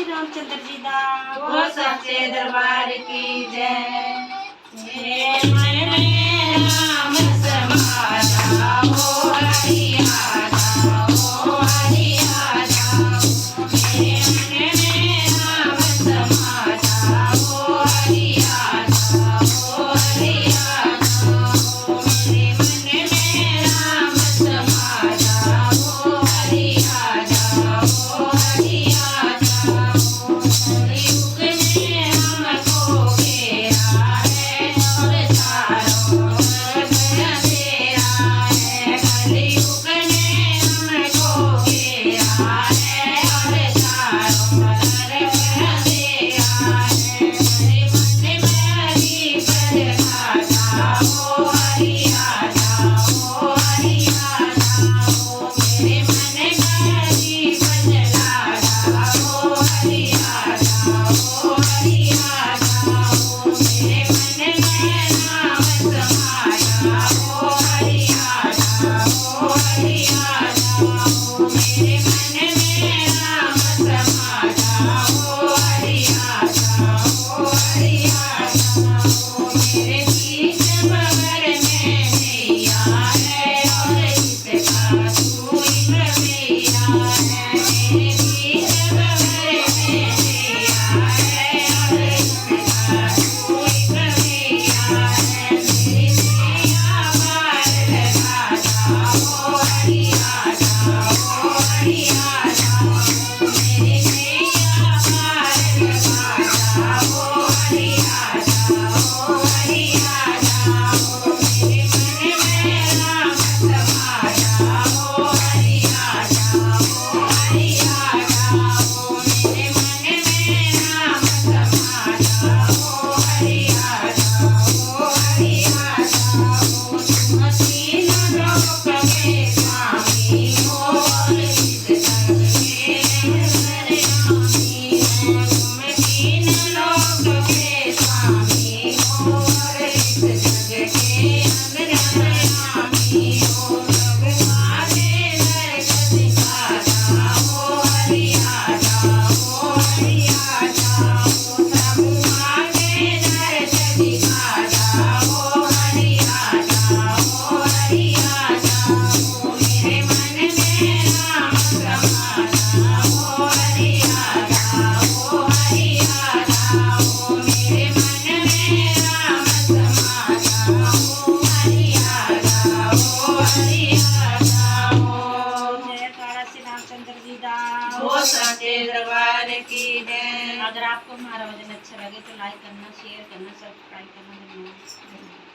श्री रामचंद्र जी दा वो सच्चे दरबार की जय। मेरे मन में राम समाया हो हरि आजा हो हरि आजा मेरे मन में राम समाया हो हरि आजा हो हरि आजा मेरे मन में राम समाया हो हरि आजा हो हरि आजा कलयुग ने हमको घेरा है और चारों तरफ अंधेरा है कलयुग ने हमको घेरा है और चारों तरफ अंधेरा है मेरे मन में हरि पद खाता हो हरि आजा हो हरि आजा हो मेरे मन में हरि पद लागा हो हरि आजा हो हरि आजा हो मेरे मन में राम समाया हो हरि आजा हो हरि आजा हो मेरे मन में राम समाया हो हरि आजा हो हरि आजा हो मेरे बीच बगर में नैया है और इसका तू ही रवैया है मेरे बीच बगर में नैया है और इसका तू ही रवैया है मेरी नैया पार लगा जा हो हरि आजा हो हरि आजा मेरी नैया पार लगा जा हो हरि आजा हो हरि आजा मेरे मन में राम समाया हो हरि आजा हो हरि आजा मेरे मन में राम समाया हो हरि आजा हो हरि आजा तुम तीनों लोक के स्वामी हो और इस जग के अंतर्यामी हो तुम तीनों लोक के स्वामी हो और इस जग के अंतर्यामी हो प्रभु आगे दर्श दिखाता हो हरि आजा हो हरि आजा प्रभु आगे दर्श दिखाता हो हरि आजा हो हरि आजा मेरे मन में राम समाया हो हरि आजा हो हरि आजा मेरे मन में राम समाया हो हरि आजा हो हरि आजा जय काला श्री रामचंद्र जी दा वो सच्चे दरबार की जय। अगर आपको हमारा भजन अच्छा लगे तो लाइक करना शेयर करना सब्सक्राइब करना